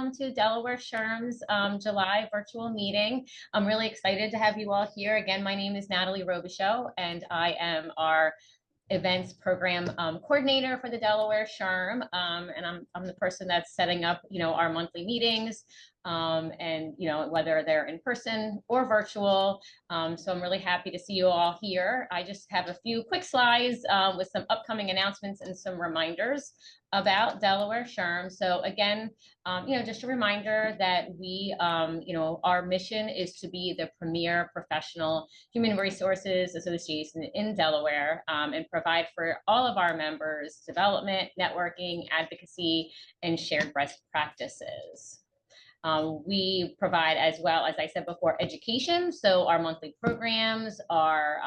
welcome to Delaware SHRM's July virtual meeting. I'm really excited to have you all here. Again, my name is Natalie Robichaux, and I am our events program coordinator for the Delaware SHRM, and I'm the person that's setting up, our monthly meetings, and whether they're in person or virtual. So I'm really happy to see you all here. I just have a few quick slides with some upcoming announcements and some reminders about Delaware SHRM. So again, just a reminder that we, our mission is to be the premier professional human resources association in Delaware, and provide for all of our members development, networking, advocacy, and shared best practices. We provide, as well, as I said before, education. So our monthly programs, our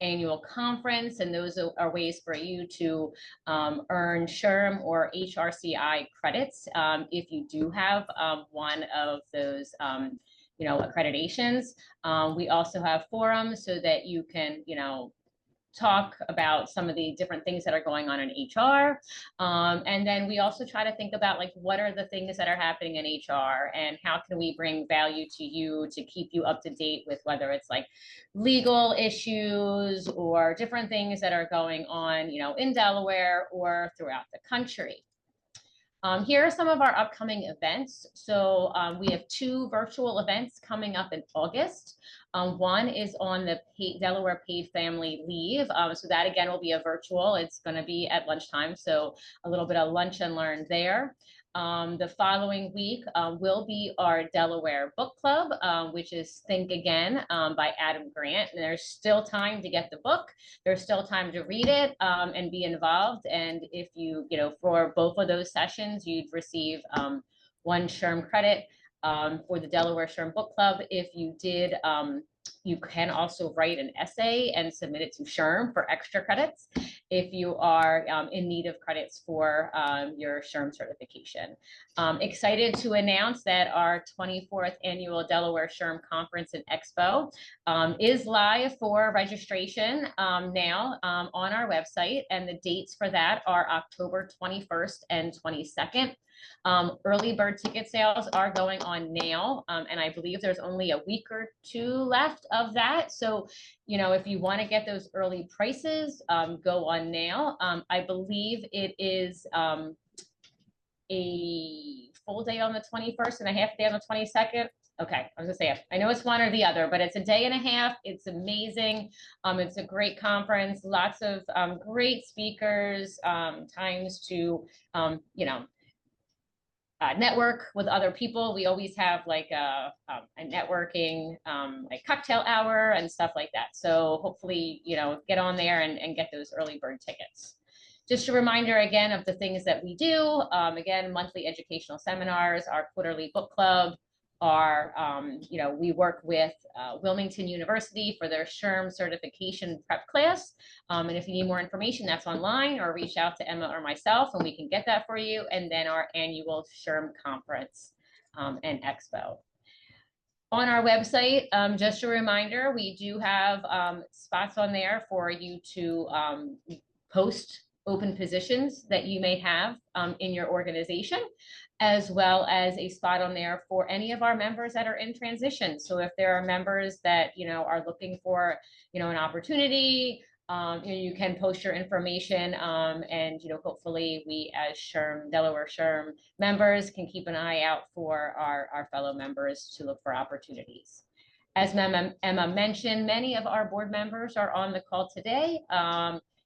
annual conference, and those are ways for you to earn SHRM or HRCI credits if you do have one of those accreditations. We also have forums so that you can, talk about some of the different things that are going on in HR. And then we also try to think about, like, what are the things that are happening in HR and how can we bring value to you to keep you up to date with whether it's like legal issues or different things that are going on, in Delaware or throughout the country. Here are some of our upcoming events. So we have 2 virtual events coming up in August. One is on the Delaware Paid Family Leave. So that again will be a virtual. It's going to be at lunchtime. So a little bit of lunch and learn there. The following week will be our Delaware Book Club, which is Think Again by Adam Grant. And there's still time to get the book. There's still time to read it and be involved. And if you, for both of those sessions, you'd receive 1 SHRM credit for the Delaware SHRM Book Club. If you did, you can also write an essay and submit it to SHRM for extra credits if you are in need of credits for your SHRM certification. Excited to announce that our 24th annual Delaware SHRM Conference and Expo is live for registration now on our website, and the dates for that are October 21st and 22nd. Early bird ticket sales are going on now, and I believe there's only a week or 2 left of that. So, if you want to get those early prices, go on now. I believe it is a full day on the 21st and a half day on the 22nd. Okay, I was gonna say, I know it's one or the other, but it's a day and a half. It's amazing. It's a great conference, lots of great speakers, times to, network with other people. We always have like a networking like cocktail hour and stuff like that. So hopefully, get on there and get those early bird tickets. Just a reminder again of the things that we do. Again, monthly educational seminars, our quarterly book club, we work with Wilmington University for their SHRM certification prep class. And if you need more information, that's online, or reach out to Emma or myself and we can get that for you. And then our annual SHRM conference and expo. On our website, just a reminder, we do have spots on there for you to post open positions that you may have in your organization, as well as a spot on there for any of our members that are in transition. So if there are members that, are looking for, an opportunity, you can post your information, and, hopefully we as SHRM, Delaware SHRM members can keep an eye out for our fellow members to look for opportunities. As Emma mentioned, many of our board members are on the call today.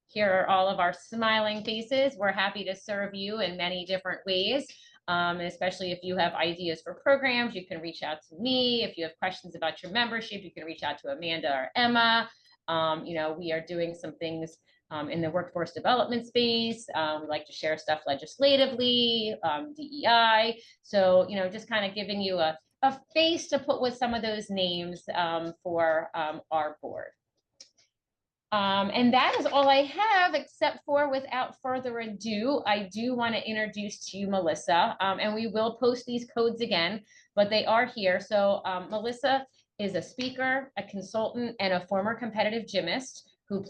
Here are all of our smiling faces. We're happy to serve you in many different ways. Especially if you have ideas for programs, you can reach out to me. If you have questions about your membership, you can reach out to Amanda or Emma. We are doing some things in the workforce development space. We like to share stuff legislatively, DEI. So, just kind of giving you a face to put with some of those names for our board. And that is all I have, except for, without further ado, I do want to introduce to you Melissa, and we will post these codes again, but they are here. So Melissa is a speaker, a consultant, and a former competitive gymnast who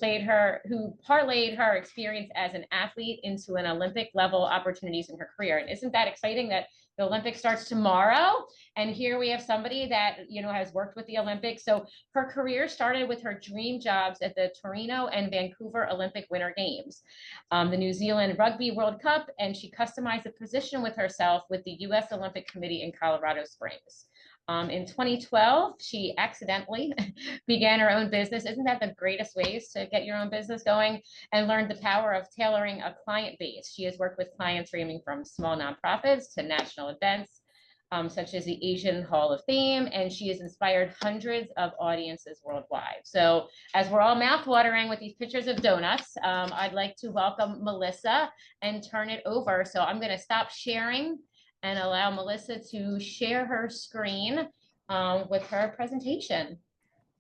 parlayed her experience as an athlete into an Olympic level opportunities in her career. And isn't that exciting that The Olympics starts tomorrow. And here we have somebody that, has worked with the Olympics. So her career started with her dream jobs at the Torino and Vancouver Olympic Winter Games, the New Zealand Rugby World Cup, and she customized a position with herself with the U.S. Olympic Committee in Colorado Springs. In 2012, she accidentally began her own business. Isn't that the greatest ways to get your own business going? And learned the power of tailoring a client base. She has worked with clients ranging from small nonprofits to national events, such as the Asian Hall of Fame, and she has inspired hundreds of audiences worldwide. So as we're all mouthwatering with these pictures of donuts, I'd like to welcome Melissa and turn it over. So I'm gonna stop sharing and allow Melissa to share her screen with her presentation.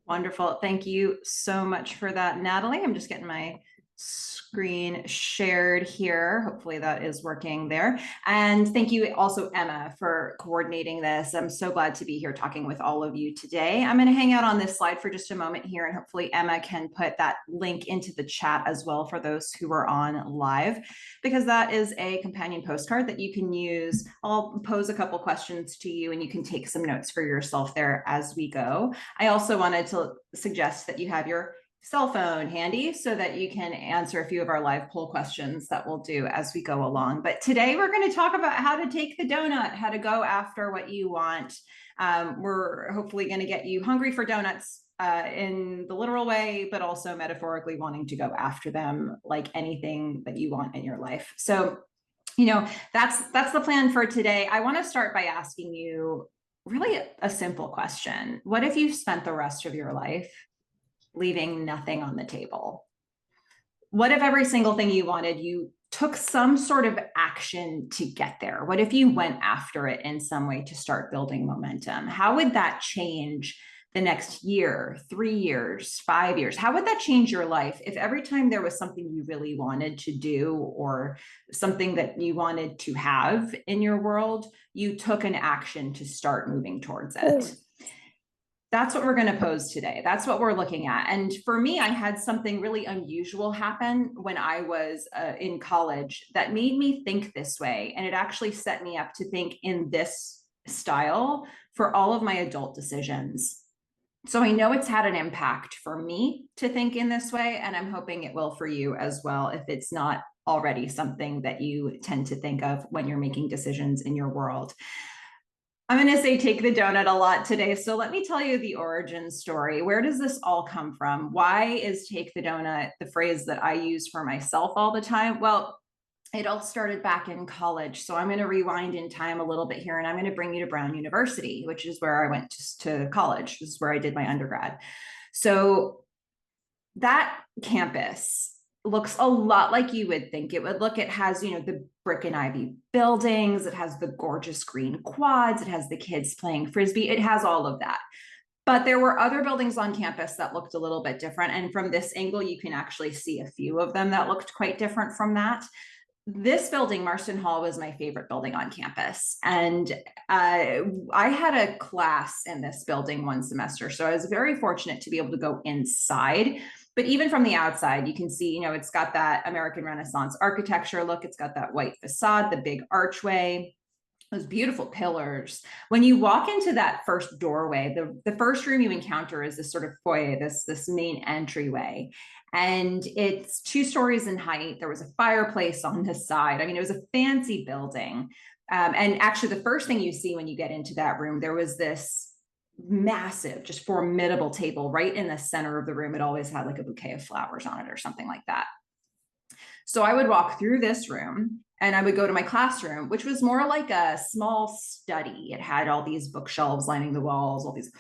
Wonderful. Thank you so much for that, Natalie. I'm just getting my screen shared here. Hopefully that is working there. And thank you also, Emma, for coordinating this. I'm so glad to be here talking with all of you today. I'm going to hang out on this slide for just a moment here, and hopefully Emma can put that link into the chat as well for those who are on live, because that is a companion postcard that you can use. I'll pose a couple questions to you and you can take some notes for yourself there as we go. I also wanted to suggest that you have your cell phone handy so that you can answer a few of our live poll questions that we'll do as we go along. But today we're going to talk about how to take the donut, how to go after what you want. We're hopefully going to get you hungry for donuts in the literal way, but also metaphorically wanting to go after them like anything that you want in your life. So, that's the plan for today. I want to start by asking you really a simple question. What if you spent the rest of your life leaving nothing on the table? What if every single thing you wanted, you took some sort of action to get there? What if you went after it in some way to start building momentum? How would that change the next year, 3 years, 5 years? How would that change your life if every time there was something you really wanted to do or something that you wanted to have in your world, you took an action to start moving towards it? That's what we're going to pose today. That's what we're looking at. And for me, I had something really unusual happen when I was in college that made me think this way. And it actually set me up to think in this style for all of my adult decisions. So I know it's had an impact for me to think in this way, and I'm hoping it will for you as well, if it's not already something that you tend to think of when you're making decisions in your world. I'm going to say take the donut a lot today. So let me tell you the origin story. Where does this all come from? Why is take the donut the phrase that I use for myself all the time? Well, it all started back in college. So I'm going to rewind in time a little bit here, and I'm going to bring you to Brown University, which is where I went to college. This is where I did my undergrad. So that campus looks a lot like you would think it would look. It has, the brick and ivy buildings. It has the gorgeous green quads. It has the kids playing Frisbee. It has all of that. But there were other buildings on campus that looked a little bit different. And from this angle, you can actually see a few of them that looked quite different from that. This building, Marston Hall, was my favorite building on campus. And I had a class in this building one semester. So I was very fortunate to be able to go inside. But even from the outside, you can see, it's got that American Renaissance architecture look. It's got that white facade, the big archway, those beautiful pillars. When you walk into that first doorway, the first room you encounter is this sort of foyer, this main entryway. And it's 2 stories in height. There was a fireplace on the side. I mean, it was a fancy building. And actually, the first thing you see when you get into that room, there was this massive, just formidable table right in the center of the room. It always had like a bouquet of flowers on it or something like that. So I would walk through this room and I would go to my classroom, which was more like a small study. It had all these bookshelves lining the walls, all these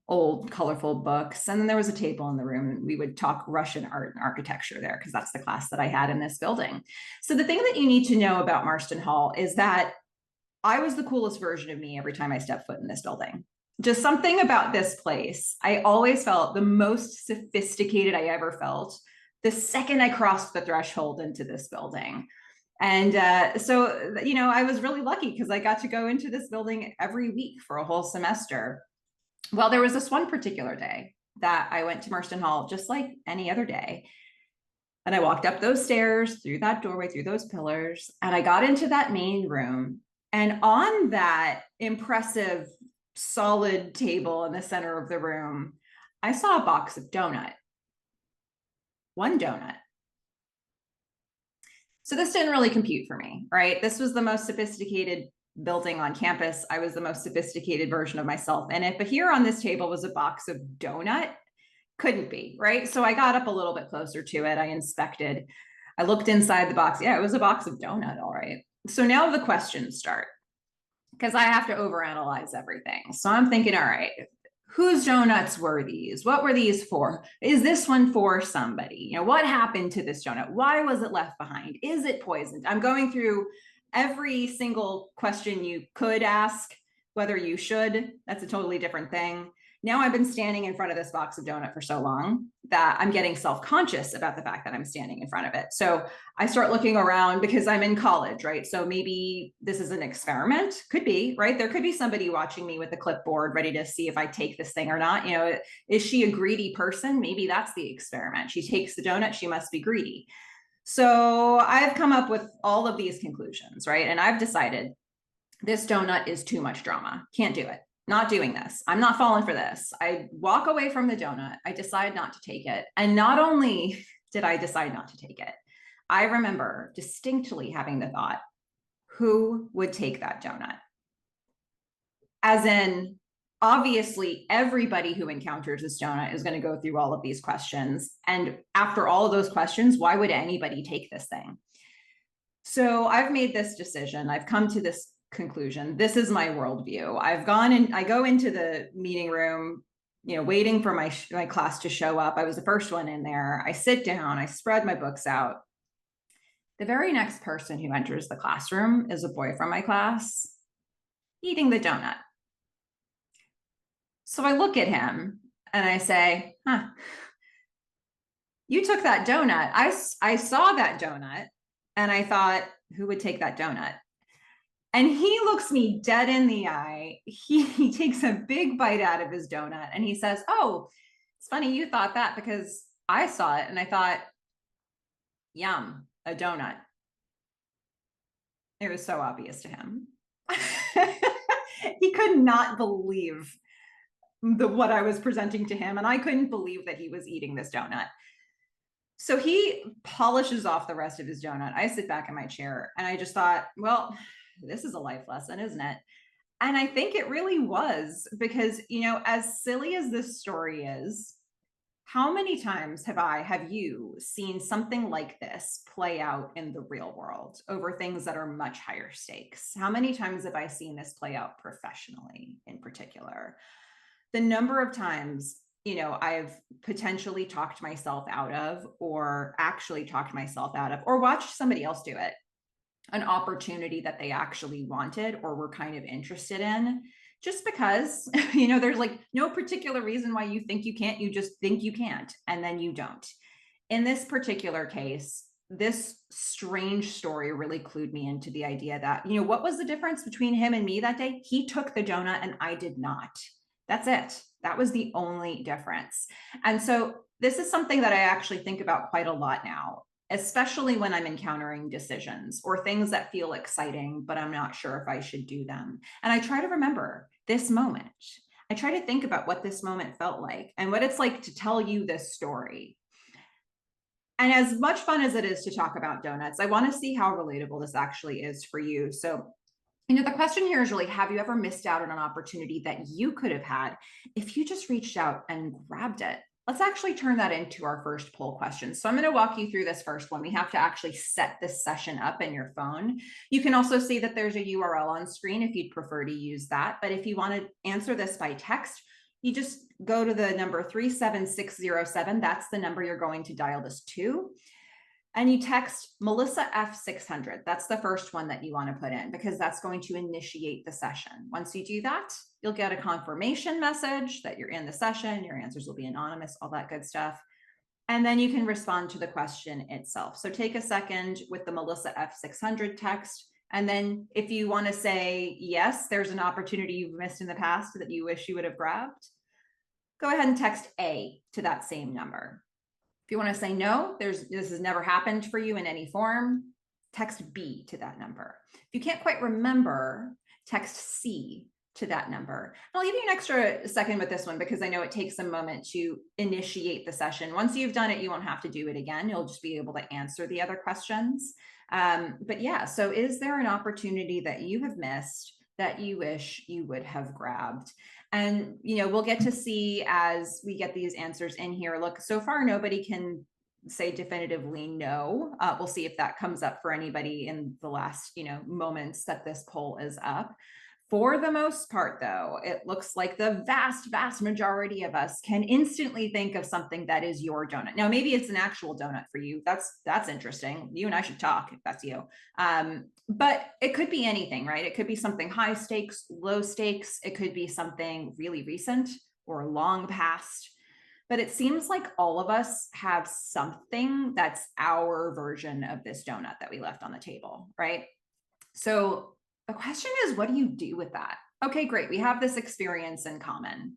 old colorful books. And then there was a table in the room, and we would talk Russian art and architecture there, because that's the class that I had in this building. So the thing that you need to know about Marston Hall is that I was the coolest version of me every time I stepped foot in this building. Just something about this place. I always felt the most sophisticated I ever felt the second I crossed the threshold into this building. And so, I was really lucky because I got to go into this building every week for a whole semester. Well, there was this one particular day that I went to Marston Hall just like any other day. And I walked up those stairs, through that doorway, through those pillars, and I got into that main room. And on that impressive, solid table in the center of the room, I saw a box of donut. One donut. So this didn't really compute for me, right? This was the most sophisticated building on campus. I was the most sophisticated version of myself in it. But here on this table was a box of donut. Couldn't be, right? So I got up a little bit closer to it. I inspected. I looked inside the box. Yeah, it was a box of donut, all right. So now the questions start because I have to overanalyze everything. So I'm thinking, all right, whose donuts were these? What were these for? Is this one for somebody? You know, what happened to this donut? Why was it left behind? Is it poisoned? I'm going through every single question you could ask, whether you should. That's a totally different thing. Now I've been standing in front of this box of donut for so long that I'm getting self-conscious about the fact that I'm standing in front of it. So I start looking around because I'm in college, right? So maybe this is an experiment, could be, right? There could be somebody watching me with a clipboard ready to see if I take this thing or not. You know, is she a greedy person? Maybe that's the experiment. She takes the donut, she must be greedy. So I've come up with all of these conclusions, right? And I've decided this donut is too much drama. Can't do it. Not doing this. I'm not falling for this. I walk away from the donut. I decide not to take it. And not only did I decide not to take it, I remember distinctly having the thought, who would take that donut? As in, obviously, everybody who encounters this donut is going to go through all of these questions. And after all of those questions, why would anybody take this thing? So I've made this decision. I've come to this conclusion. This is my worldview. I've gone and I go into the meeting room, you know, waiting for my class to show up. I was the first one in there. I sit down, I spread my books out. The very next person who enters the classroom is a boy from my class eating the donut. So I look at him and I say, huh, you took that donut. I saw that donut and I thought, who would take that donut? And he looks me dead in the eye. He takes a big bite out of his donut and he says, oh, it's funny you thought that because I saw it and I thought, yum, a donut. It was so obvious to him. He could not believe what I was presenting to him, and I couldn't believe that he was eating this donut. So he polishes off the rest of his donut. I sit back in my chair and I just thought, well, this is a life lesson, isn't it? And I think it really was because, you know, as silly as this story is, how many times have you seen something like this play out in the real world over things that are much higher stakes? How many times have I seen this play out professionally in particular? The number of times, you know, I've potentially talked myself out of, or actually talked myself out of, or watched somebody else do it, an opportunity that they actually wanted or were kind of interested in, just because, you know, there's like no particular reason why you think you can't, you just think you can't, and then you don't. In this particular case, this strange story really clued me into the idea that, you know, what was the difference between him and me that day? He took the donut and I did not. That's it. That was the only difference. And so this is something that I actually think about quite a lot now, especially when I'm encountering decisions or things that feel exciting, but I'm not sure if I should do them. And I try to remember this moment. I try to think about what this moment felt like and what it's like to tell you this story. And as much fun as it is to talk about donuts, I want to see how relatable this actually is for you. So, you know, the question here is really, have you ever missed out on an opportunity that you could have had if you just reached out and grabbed it? Let's actually turn that into our first poll question. So I'm going to walk you through this first one. We have to actually set this session up in your phone. You can also see that there's a URL on screen if you'd prefer to use that. But if you want to answer this by text, you just go to the number 37607. That's the number you're going to dial this to. And you text Melissa F600. That's the first one that you want to put in because that's going to initiate the session. Once you do that, you'll get a confirmation message that you're in the session. Your answers will be anonymous, all that good stuff. And then you can respond to the question itself. So take a second with the Melissa F600 text. And then if you want to say, yes, there's an opportunity you've missed in the past that you wish you would have grabbed, go ahead and text A to that same number. If you want to say no, this has never happened for you in any form, text B to that number. If you can't quite remember, text C to that number. I'll give you an extra second with this one because I know it takes a moment to initiate the session. Once you've done it, you won't have to do it again. You'll just be able to answer the other questions. But yeah, so is there an opportunity that you have missed that you wish you would have grabbed? And, you know, we'll get to see as we get these answers in here. Look, so far, nobody can say definitively no. We'll see if that comes up for anybody in the last, you know, moments that this poll is up. For the most part, though, it looks like the vast majority of us can instantly think of something that is your donut. Now, maybe it's an actual donut for you. That's interesting. You and I should talk if that's you. But it could be anything, right? It could be something high stakes, low stakes. It could be something really recent or long past. But it seems like all of us have something that's our version of this donut that we left on the table, right? So the question is, what do you do with that? Okay, great. We have this experience in common.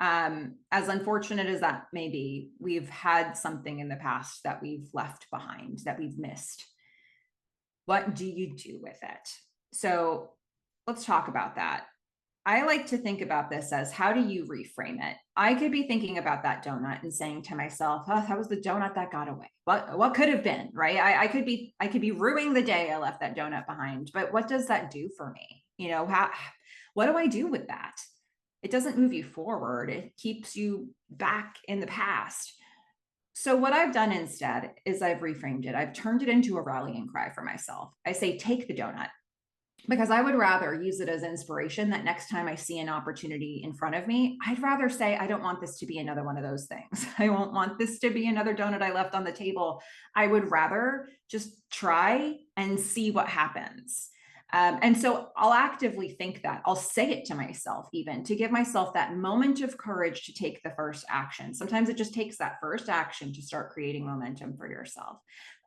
As unfortunate as that may be, we've had something in the past that we've left behind, that we've missed. What do you do with it? So let's talk about that. I like to think about this as, how do you reframe it? I could be thinking about that donut and saying to myself, oh, that was the donut that got away. What could have been, right? I could be ruining the day I left that donut behind, but what does that do for me? You know, what do I do with that? It doesn't move you forward. It keeps you back in the past. So what I've done instead is I've reframed it. I've turned it into a rallying cry for myself. I say, take the donut. Because I would rather use it as inspiration that next time I see an opportunity in front of me, I'd rather say, I don't want this to be another one of those things. I won't want this to be another donut I left on the table. I would rather just try and see what happens. And so I'll actively think that. I'll say it to myself even to give myself that moment of courage to take the first action. Sometimes it just takes that first action to start creating momentum for yourself.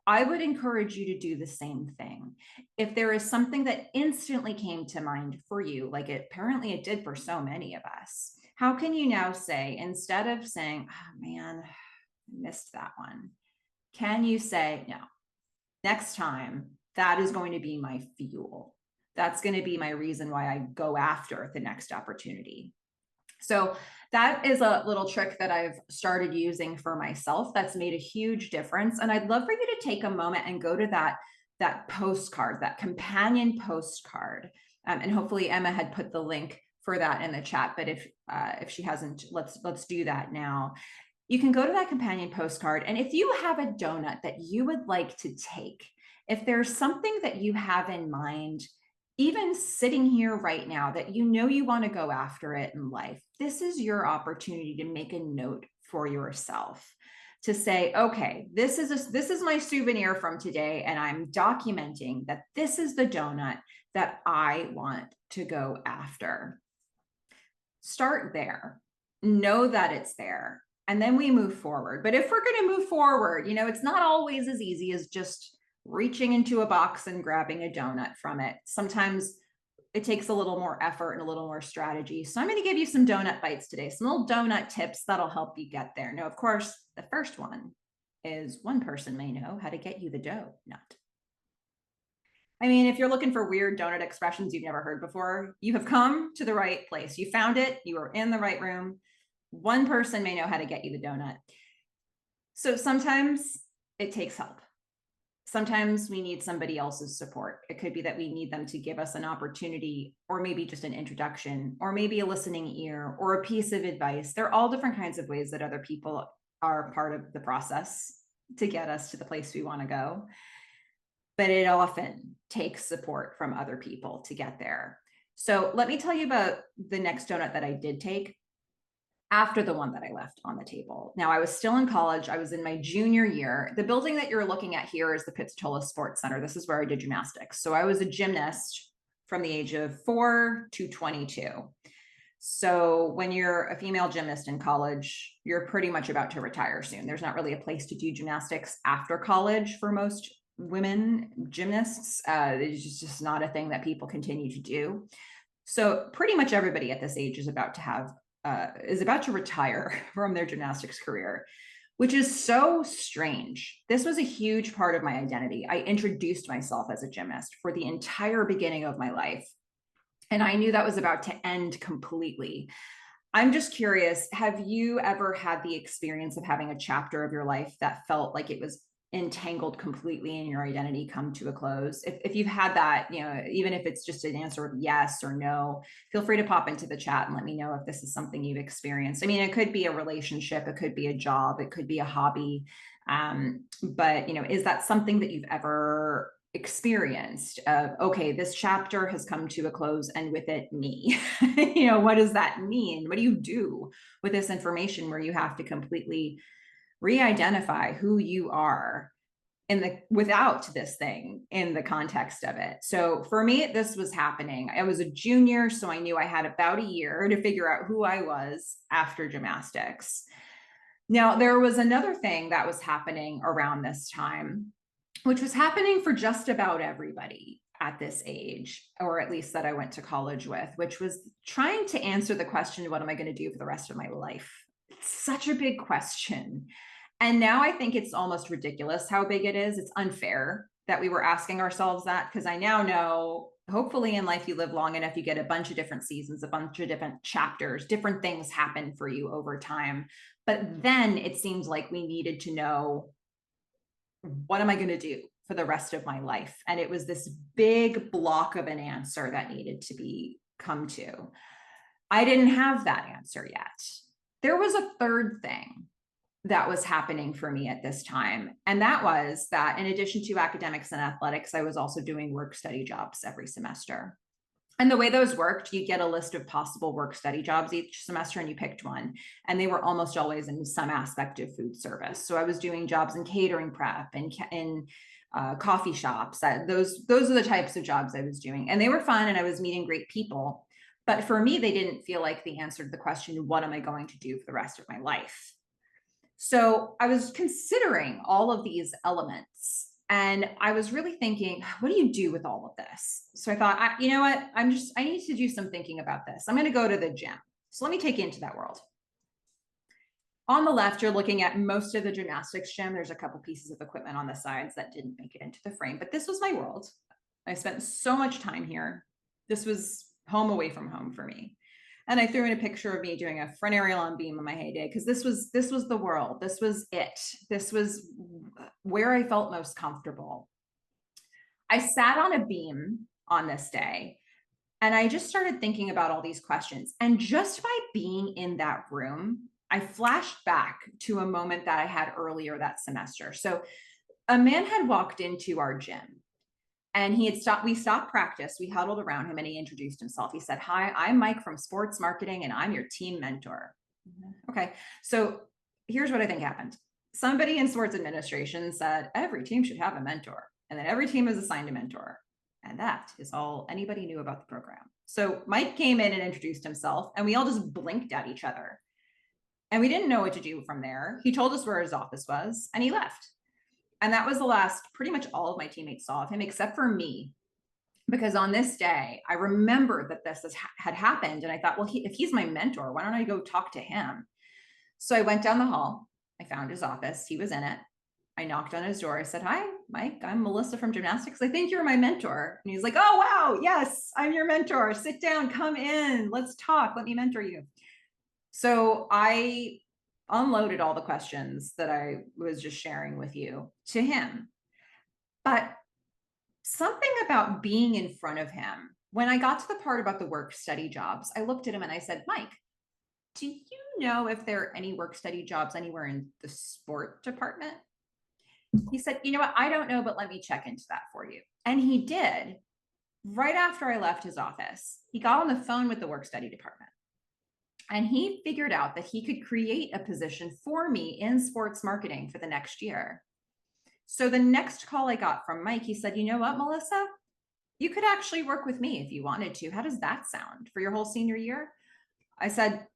I would encourage you to do the same thing. If there is something that instantly came to mind for you, like apparently it did for so many of us, how can you now say, instead of saying, oh man, I missed that one, can you say, no, next time that is going to be my fuel. That's going to be my reason why I go after the next opportunity. So that is a little trick that I've started using for myself that's made a huge difference. And I'd love for you to take a moment and go to that postcard, that companion postcard. And hopefully Emma had put the link for that in the chat, but if she hasn't, let's do that now. You can go to that companion postcard. And if you have a donut that you would like to take, if there's something that you have in mind, even sitting here right now that you know you want to go after it in life, this is your opportunity to make a note for yourself to say, okay, this is my souvenir from today, and I'm documenting that this is the donut that I want to go after. Start there. Know that it's there. And then we move forward. But if we're going to move forward, you know, it's not always as easy as just reaching into a box and grabbing a donut from it. Sometimes it takes a little more effort and a little more strategy. So I'm going to give you some donut bites today, some little donut tips that'll help you get there. Now, of course, the first one is one person may know how to get you the dough nut. I mean, if you're looking for weird donut expressions you've never heard before, you have come to the right place. You found it. You are in the right room. One person may know how to get you the donut. So sometimes it takes help. Sometimes we need somebody else's support. It could be that we need them to give us an opportunity, or maybe just an introduction, or maybe a listening ear, or a piece of advice. There are all different kinds of ways that other people are part of the process to get us to the place we want to go. But it often takes support from other people to get there. So let me tell you about the next donut that I did take after the one that I left on the table. Now, I was still in college. I was in my junior year. The building that you're looking at here is the Pizzatola Sports Center. This is where I did gymnastics. So I was a gymnast from the age of 4 to 22. So when you're a female gymnast in college, you're pretty much about to retire soon. There's not really a place to do gymnastics after college for most women gymnasts. It's just not a thing that people continue to do. So pretty much everybody at this age is about to retire from their gymnastics career. which is so strange. This was a huge part of my identity. I introduced myself as a gymnast for the entire beginning of my life. And I knew that was about to end completely. I'm just curious, have you ever had the experience of having a chapter of your life that felt like it was entangled completely in your identity come to a close? If you've had that, even if it's just an answer of yes or no, feel free to pop into the chat and let me know if this is something you've experienced. I mean, it could be a relationship, it could be a job, it could be a hobby. But is that something that you've ever experienced of, okay, this chapter has come to a close and with it me? What does that mean? What do you do with this information where you have to completely re-identify who you are without this thing in the context of it? So for me, this was happening. I was a junior, so I knew I had about a year to figure out who I was after gymnastics. Now, there was another thing that was happening around this time, which was happening for just about everybody at this age, or at least that I went to college with, which was trying to answer the question, what am I going to do for the rest of my life? It's such a big question. And now I think it's almost ridiculous how big it is. It's unfair that we were asking ourselves that, because I now know, hopefully in life you live long enough, you get a bunch of different seasons, a bunch of different chapters, different things happen for you over time. But then it seems like we needed to know, what am I going to do for the rest of my life? And it was this big block of an answer that needed to be come to. I didn't have that answer yet. There was a third thing that was happening for me at this time. And that was that in addition to academics and athletics, I was also doing work study jobs every semester. And the way those worked, you get a list of possible work study jobs each semester and you picked one. And they were almost always in some aspect of food service. So I was doing jobs in catering prep and in coffee shops. Those are the types of jobs I was doing. And they were fun and I was meeting great people. But for me, they didn't feel like the answer to the question, what am I going to do for the rest of my life? So I was considering all of these elements and I was really thinking, what do you do with all of this? So I thought, you know what? I need to do some thinking about this. I'm going to go to the gym. So let me take you into that world. On the left, you're looking at most of the gymnastics gym. There's a couple pieces of equipment on the sides that didn't make it into the frame, but this was my world. I spent so much time here. This was home away from home for me. And I threw in a picture of me doing a front aerial on beam in my heyday, because this was the world. This was it. This was where I felt most comfortable. I sat on a beam on this day and I just started thinking about all these questions. And just by being in that room, I flashed back to a moment that I had earlier that semester. So a man had walked into our gym and we stopped practice. We huddled around him and he introduced himself. He said, "Hi, I'm Mike from sports marketing and I'm your team mentor." Okay. So here's what I think happened. Somebody in sports administration said, every team should have a mentor. And then every team is assigned a mentor. And that is all anybody knew about the program. So Mike came in and introduced himself and we all just blinked at each other. And we didn't know what to do from there. He told us where his office was and he left. And that was the last, pretty much all of my teammates saw of him, except for me. Because on this day, I remembered that this had happened. And I thought, well, if he's my mentor, why don't I go talk to him? So I went down the hall. I found his office. He was in it. I knocked on his door. I said, "Hi, Mike, I'm Melissa from gymnastics. I think you're my mentor." And he's like, "Oh, wow. Yes, I'm your mentor. Sit down, come in. Let's talk. Let me mentor you." So I unloaded all the questions that I was just sharing with you to him. But something about being in front of him, when I got to the part about the work study jobs, I looked at him and I said, "Mike, do you know if there are any work study jobs anywhere in the sport department?" He said, "You know what? I don't know, but let me check into that for you." And he did. Right after I left his office, he got on the phone with the work study department. And he figured out that he could create a position for me in sports marketing for the next year. So the next call I got from Mike, he said, "You know what, Melissa? You could actually work with me if you wanted to. How does that sound for your whole senior year?" I said,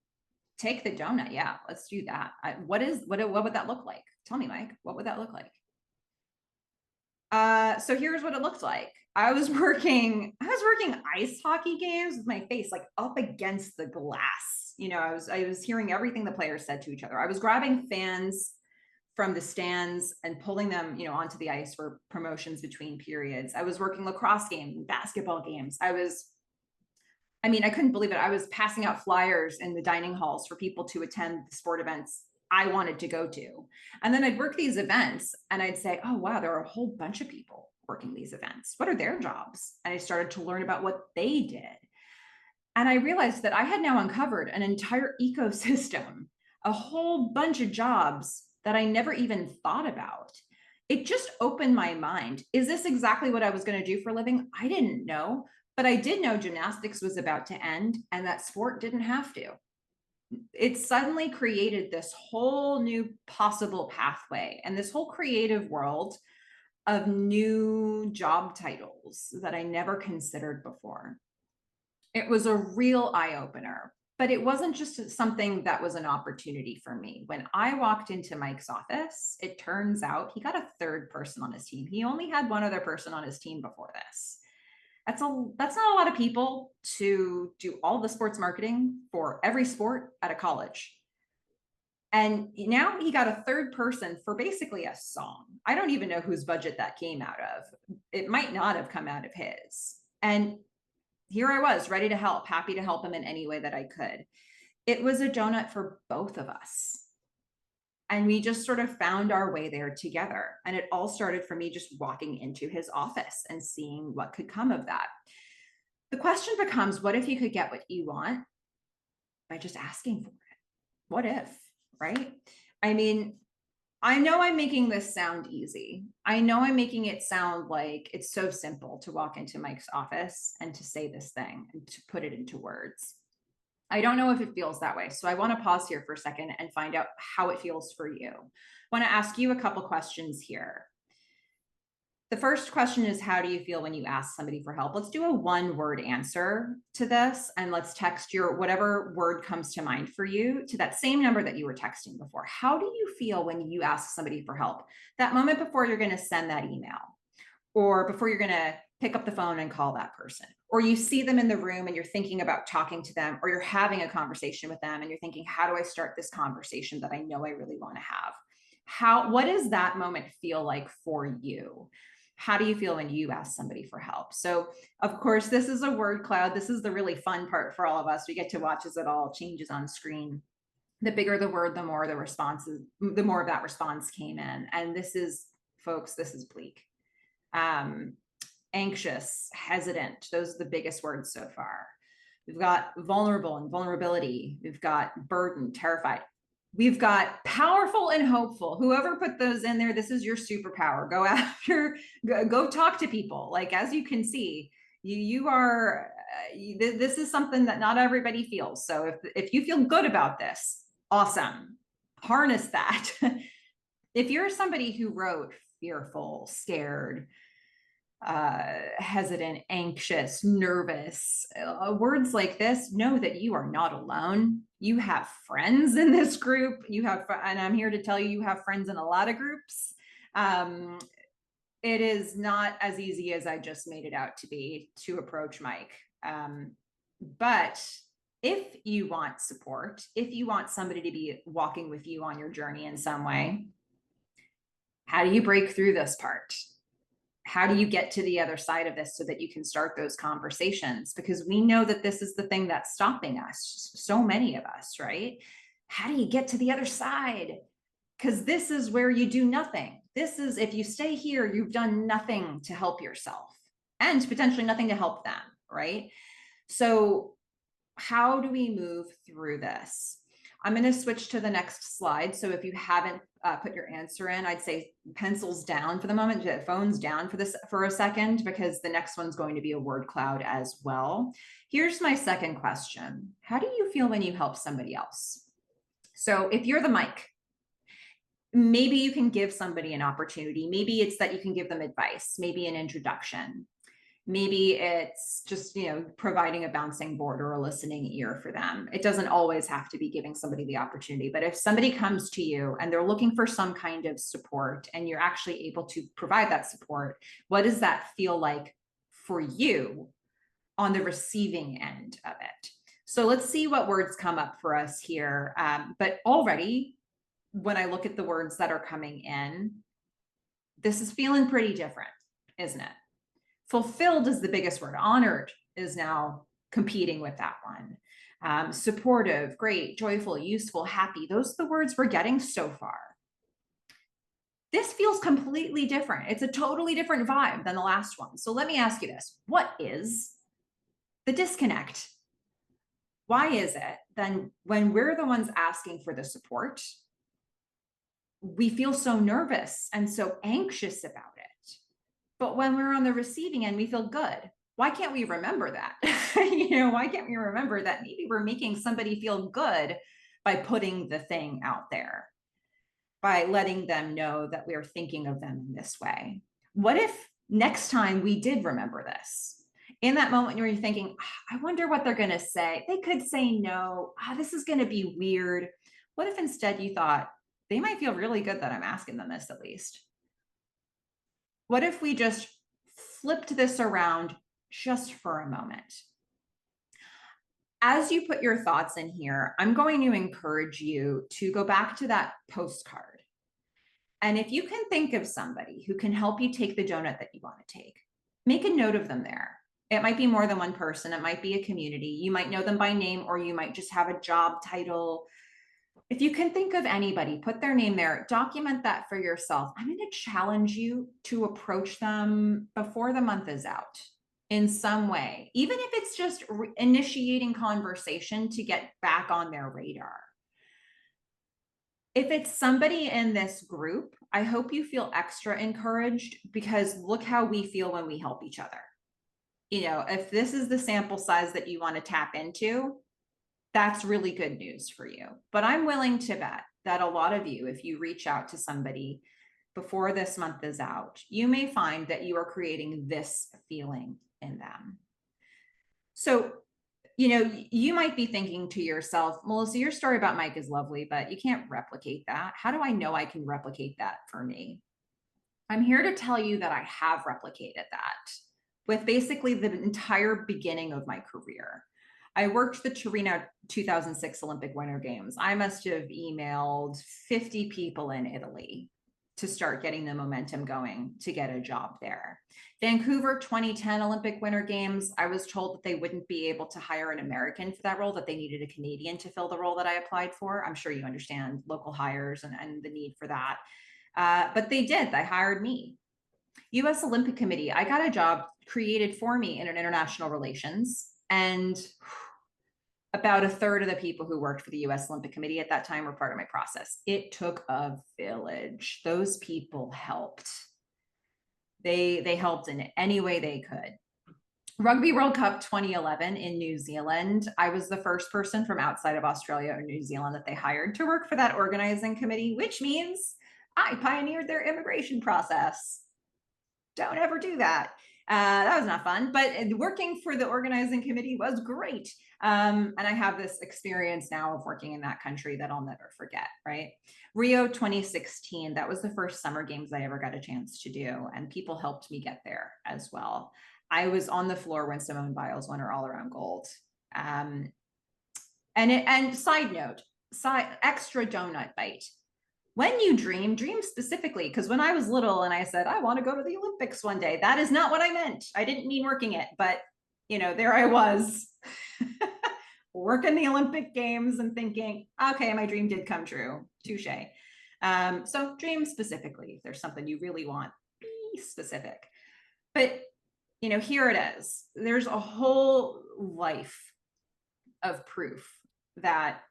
"Take the donut. Yeah, let's do that." What would that look like? Tell me, Mike, what would that look like? So here's what it looked like. I was working ice hockey games with my face like up against the glass. I was hearing everything the players said to each other. I was grabbing fans from the stands and pulling them, onto the ice for promotions between periods. I was working lacrosse games, basketball games. I couldn't believe it. I was passing out flyers in the dining halls for people to attend the sport events I wanted to go to. And then I'd work these events and I'd say, oh, wow, there are a whole bunch of people working these events. What are their jobs? And I started to learn about what they did. And I realized that I had now uncovered an entire ecosystem, a whole bunch of jobs that I never even thought about. It just opened my mind. Is this exactly what I was going to do for a living? I didn't know, but I did know gymnastics was about to end and that sport didn't have to. It suddenly created this whole new possible pathway and this whole creative world of new job titles that I never considered before. It was a real eye-opener, but it wasn't just something that was an opportunity for me. When I walked into Mike's office, it turns out he got a third person on his team. He only had one other person on his team before this. That's not a lot of people to do all the sports marketing for every sport at a college. And now he got a third person for basically a song. I don't even know whose budget that came out of. It might not have come out of his. And here I was, ready to help, happy to help him in any way that I could. It was a donut for both of us. And we just sort of found our way there together. And it all started for me just walking into his office and seeing what could come of that. The question becomes, what if you could get what you want by just asking for it? What if, right? I know I'm making this sound easy. I know I'm making it sound like it's so simple to walk into Mike's office and to say this thing and to put it into words. I don't know if it feels that way. So I want to pause here for a second and find out how it feels for you. I want to ask you a couple questions here. The first question is, how do you feel when you ask somebody for help? Let's do a one-word answer to this, and let's text your whatever word comes to mind for you to that same number that you were texting before. How do you feel when you ask somebody for help? That moment before you're going to send that email, or before you're going to pick up the phone and call that person, or you see them in the room and you're thinking about talking to them, or you're having a conversation with them and you're thinking, how do I start this conversation that I know I really want to have? What does that moment feel like for you? How do you feel when you ask somebody for help? So of course, this is a word cloud. This is the really fun part for all of us. We get to watch as it all changes on screen. The bigger the word, the more the responses, the more of that response came in. And this is, folks, this is bleak. Anxious, hesitant, those are the biggest words so far. We've got vulnerable and vulnerability. We've got burdened, terrified. We've got powerful and hopeful. Whoever put those in there, this is your superpower. Go after, go talk to people. Like, as you can see, you are, this is something that not everybody feels. So if you feel good about this, awesome. Harness that. If you're somebody who wrote fearful, scared, hesitant, anxious, nervous, words like this, know that you are not alone. You have friends in this group. And I'm here to tell you, you have friends in a lot of groups. It is not as easy as I just made it out to be to approach Mike. But if you want support, if you want somebody to be walking with you on your journey in some way, how do you break through this part? How do you get to the other side of this so that you can start those conversations? Because we know that this is the thing that's stopping us, so many of us, right? How do you get to the other side? Because this is where you do nothing. This is, if you stay here, you've done nothing to help yourself and potentially nothing to help them, right? So how do we move through this? I'm going to switch to the next slide. So if you haven't put your answer in, I'd say pencils down for the moment, phones down for a second, because the next one's going to be a word cloud as well. Here's my second question. How do you feel when you help somebody else? So if you're the Mike, maybe you can give somebody an opportunity. Maybe it's that you can give them advice, maybe an introduction. Maybe it's just, providing a bouncing board or a listening ear for them. It doesn't always have to be giving somebody the opportunity, but if somebody comes to you and they're looking for some kind of support and you're actually able to provide that support, what does that feel like for you on the receiving end of it? So let's see what words come up for us here. But already when I look at the words that are coming in, this is feeling pretty different, isn't it? Fulfilled is the biggest word. Honored is now competing with that one. Supportive, great, joyful, useful, happy. Those are the words we're getting so far. This feels completely different. It's a totally different vibe than the last one. So let me ask you this. What is the disconnect? Why is it then when we're the ones asking for the support, we feel so nervous and so anxious about it? But when we're on the receiving end, we feel good. Why can't we remember that? Why can't we remember that maybe we're making somebody feel good by putting the thing out there, by letting them know that we're thinking of them in this way? What if next time we did remember this? In that moment where you're thinking, I wonder what they're going to say. They could say no. This is going to be weird. What if instead you thought, they might feel really good that I'm asking them this at least? What if we just flipped this around just for a moment? As you put your thoughts in here, I'm going to encourage you to go back to that postcard. And if you can think of somebody who can help you take the donut that you want to take, make a note of them there. It might be more than one person. It might be a community. You might know them by name, or you might just have a job title. If you can think of anybody, put their name there, document that for yourself. I'm going to challenge you to approach them before the month is out in some way, even if it's just initiating conversation to get back on their radar. If it's somebody in this group, I hope you feel extra encouraged, because look how we feel when we help each other. If this is the sample size that you want to tap into, that's really good news for you. But I'm willing to bet that a lot of you, if you reach out to somebody before this month is out, you may find that you are creating this feeling in them. So, you might be thinking to yourself, Melissa, your story about Mike is lovely, but you can't replicate that. How do I know I can replicate that for me? I'm here to tell you that I have replicated that with basically the entire beginning of my career. I worked the Torino 2006 Olympic Winter Games. I must have emailed 50 people in Italy to start getting the momentum going to get a job there. Vancouver 2010 Olympic Winter Games, I was told that they wouldn't be able to hire an American for that role, that they needed a Canadian to fill the role that I applied for. I'm sure you understand local hires and the need for that. But they did. They hired me. US Olympic Committee, I got a job created for me in international relations. And about a third of the people who worked for the US Olympic Committee at that time were part of my process. It took a village. Those people helped. They helped in any way they could. Rugby World Cup 2011 in New Zealand, I was the first person from outside of Australia or New Zealand that they hired to work for that organizing committee, which means I pioneered their immigration process. Don't ever do that. That was not fun, but working for the organizing committee was great. And I have this experience now of working in that country that I'll never forget, right? Rio 2016, that was the first summer games I ever got a chance to do, and people helped me get there as well. I was on the floor when Simone Biles won her all-around gold. And side note, extra donut bite. When you dream specifically, because when I was little and I said, I want to go to the Olympics one day, that is not what I meant. I didn't mean working it, but there I was working the Olympic Games and thinking, okay, my dream did come true. Touche. So dream specifically, if there's something you really want, be specific. But, here it is. There's a whole life of proof that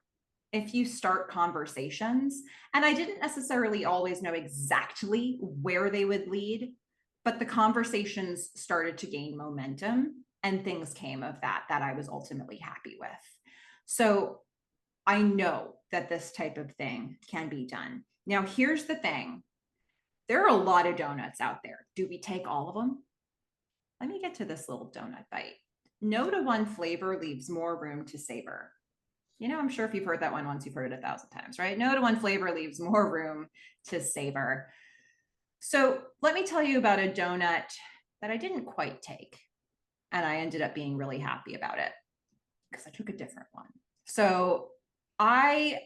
if you start conversations, and I didn't necessarily always know exactly where they would lead, but the conversations started to gain momentum and things came of that I was ultimately happy with. So I know that this type of thing can be done. Now, here's the thing. There are a lot of donuts out there. Do we take all of them? Let me get to this little donut bite. No to one flavor leaves more room to savor. I'm sure if you've heard that one once, you've heard it 1,000 times, right? No to one flavor leaves more room to savor. So let me tell you about a donut that I didn't quite take. And I ended up being really happy about it because I took a different one. So I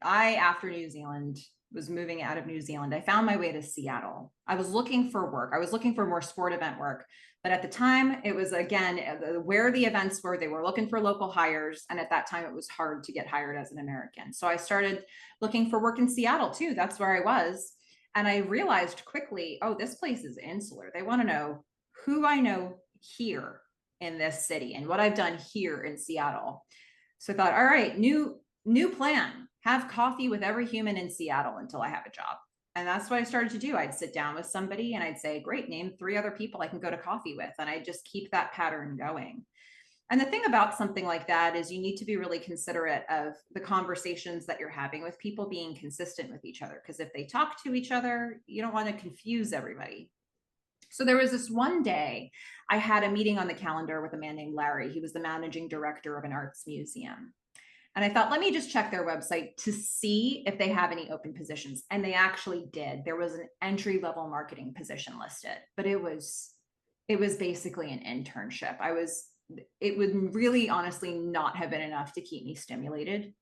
after New Zealand, was moving out of New Zealand, I found my way to Seattle. I was looking for work. I was looking for more sport event work. But at the time, it was, again, where the events were, they were looking for local hires. And at that time, it was hard to get hired as an American. So I started looking for work in Seattle too. That's where I was. And I realized quickly, oh, this place is insular. They want to know who I know here in this city and what I've done here in Seattle. So I thought, all right, new plan, have coffee with every human in Seattle until I have a job. And that's what I started to do. I'd sit down with somebody and I'd say, great, name 3 other people I can go to coffee with. And I just keep that pattern going. And the thing about something like that is you need to be really considerate of the conversations that you're having with people being consistent with each other. Because if they talk to each other, you don't want to confuse everybody. So there was this one day I had a meeting on the calendar with a man named Larry. He was the managing director of an arts museum. And I thought, let me just check their website to see if they have any open positions. And they actually did. There was an entry-level marketing position listed, but it was basically an internship. It would really honestly not have been enough to keep me stimulated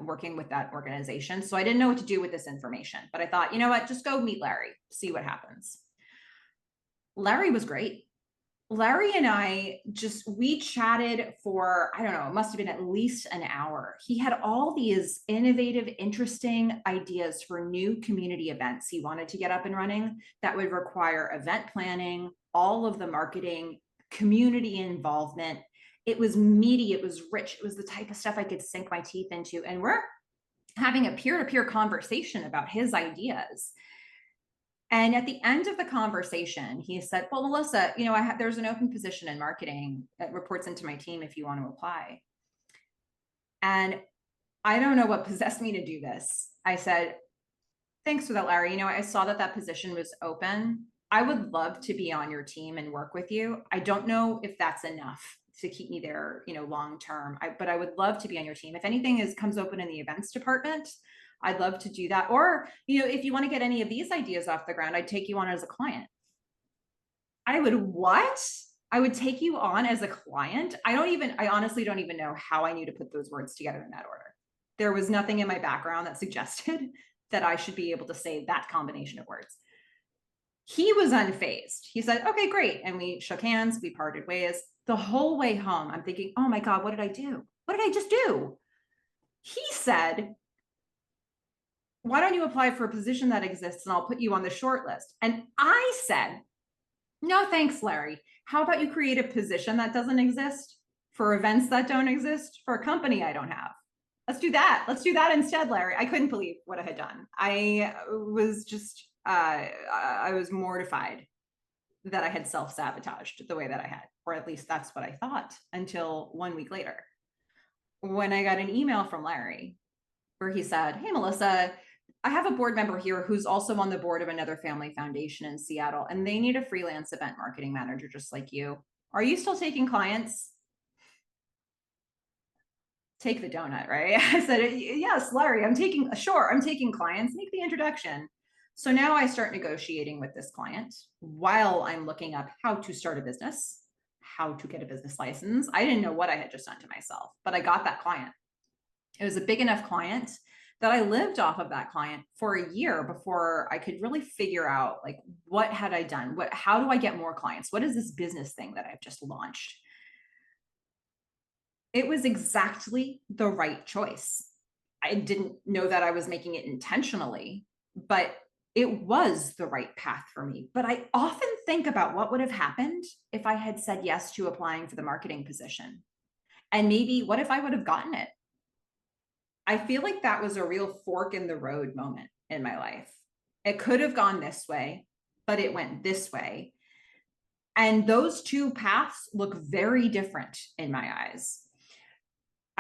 working with that organization. So I didn't know what to do with this information, but I thought, you know what, just go meet Larry, see what happens. Larry was great. Larry and I we chatted for, I don't know, it must have been at least an hour. He had all these innovative, interesting ideas for new community events he wanted to get up and running that would require event planning, all of the marketing, community involvement. It was meaty, it was rich, it was the type of stuff I could sink my teeth into. And we're having a peer-to-peer conversation about his ideas. And at the end of the conversation, he said, well, Melissa, you know, there's an open position in marketing that reports into my team if you want to apply. And I don't know what possessed me to do this. I said, thanks for that, Larry. You know, I saw that position was open. I would love to be on your team and work with you. I don't know if that's enough to keep me there, you know, long term, but I would love to be on your team. If anything comes open in the events department, I'd love to do that. Or, you know, if you want to get any of these ideas off the ground, I'd take you on as a client. I would what? I would take you on as a client? I honestly don't even know how I knew to put those words together in that order. There was nothing in my background that suggested that I should be able to say that combination of words. He was unfazed. He said, okay, great. And we shook hands, we parted ways. The whole way home, I'm thinking, oh my God, what did I do? What did I just do? He said, why don't you apply for a position that exists and I'll put you on the short list? And I said, no, thanks, Larry. How about you create a position that doesn't exist for events that don't exist for a company I don't have? Let's do that. Let's do that instead, Larry. I couldn't believe what I had done. I was just, I was mortified that I had self-sabotaged the way that I had, or at least that's what I thought until 1 week later, when I got an email from Larry where he said, hey, Melissa, I have a board member here who's also on the board of another family foundation in Seattle, and they need a freelance event marketing manager just like you. Are you still taking clients? Take the donut, right? I said, yes, Larry, I'm taking clients, make the introduction. So now I start negotiating with this client while I'm looking up how to start a business, how to get a business license. I didn't know what I had just done to myself, but I got that client. It was a big enough client that I lived off of that client for a year before I could really figure out, like, what had I done? How do I get more clients? What is this business thing that I've just launched? It was exactly the right choice. I didn't know that I was making it intentionally, but it was the right path for me. But I often think about what would have happened if I had said yes to applying for the marketing position. And maybe what if I would have gotten it? I feel like that was a real fork in the road moment in my life. It could have gone this way, but it went this way. And those two paths look very different in my eyes.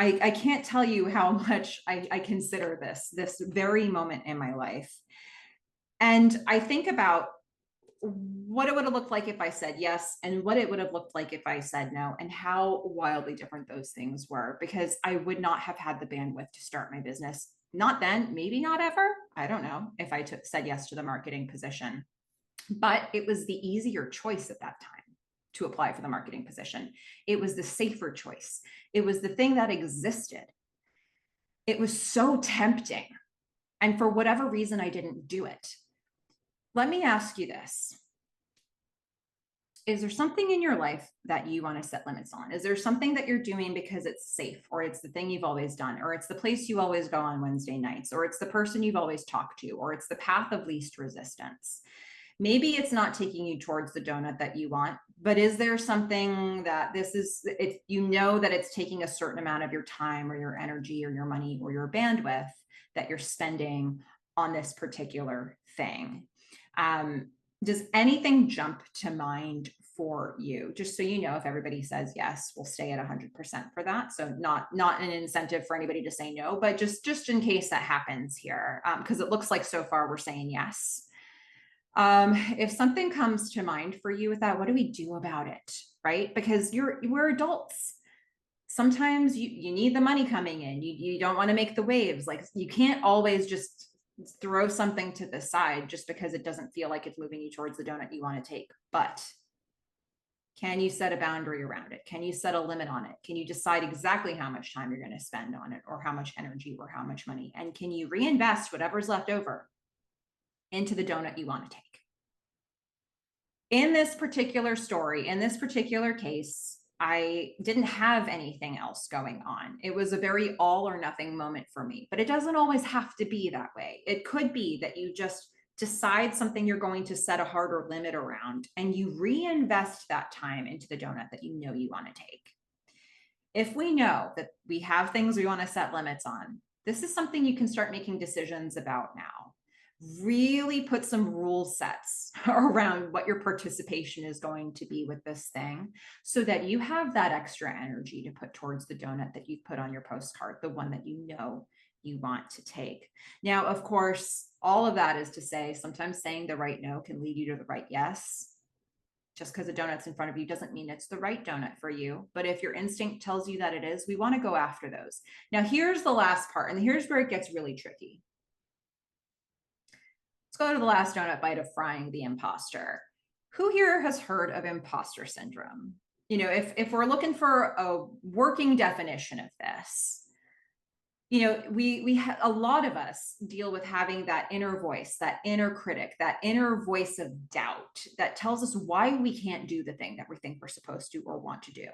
I can't tell you how much I consider this very moment in my life. And I think about what it would have looked like if I said yes, and what it would have looked like if I said no, and how wildly different those things were, because I would not have had the bandwidth to start my business. Not then, maybe not ever. I don't know if I said yes to the marketing position, but it was the easier choice at that time to apply for the marketing position. It was the safer choice. It was the thing that existed. It was so tempting. And for whatever reason, I didn't do it. Let me ask you this. Is there something in your life that you want to set limits on? Is there something that you're doing because it's safe, or it's the thing you've always done, or it's the place you always go on Wednesday nights, or it's the person you've always talked to, or it's the path of least resistance? Maybe it's not taking you towards the donut that you want, but is there something that this is, it's, you know, that it's taking a certain amount of your time or your energy or your money or your bandwidth that you're spending on this particular thing? Does anything jump to mind for you? Just so you know, if everybody says yes, we'll stay at 100% for that. So not an incentive for anybody to say no, but just in case that happens here, because it looks like so far we're saying yes. If something comes to mind for you with that, what do we do about it? Right? Because we're adults. Sometimes you need the money coming in. You don't want to make the waves. Like, you can't always just throw something to the side just because it doesn't feel like it's moving you towards the donut you want to take. But can you set a boundary around it? Can you set a limit on it? Can you decide exactly how much time you're going to spend on it, or how much energy, or how much money? And can you reinvest whatever's left over into the donut you want to take? In this particular story, in this particular case, I didn't have anything else going on. It was a very all or nothing moment for me, but it doesn't always have to be that way. It could be that you just decide something you're going to set a harder limit around, and you reinvest that time into the donut that you know you want to take. If we know that we have things we want to set limits on, this is something you can start making decisions about now. Really put some rule sets around what your participation is going to be with this thing, so that you have that extra energy to put towards the donut that you've put on your postcard, the one that you know you want to take. Now, of course, all of that is to say, sometimes saying the right no can lead you to the right yes. Just because a donut's in front of you doesn't mean it's the right donut for you. But if your instinct tells you that it is, we want to go after those. Now, here's the last part, and here's where it gets really tricky. Let's go to the last donut bite of frying the imposter. Who here has heard of imposter syndrome? You know, if we're looking for a working definition of this, you know, a lot of us deal with having that inner voice, that inner critic, that inner voice of doubt that tells us why we can't do the thing that we think we're supposed to or want to do.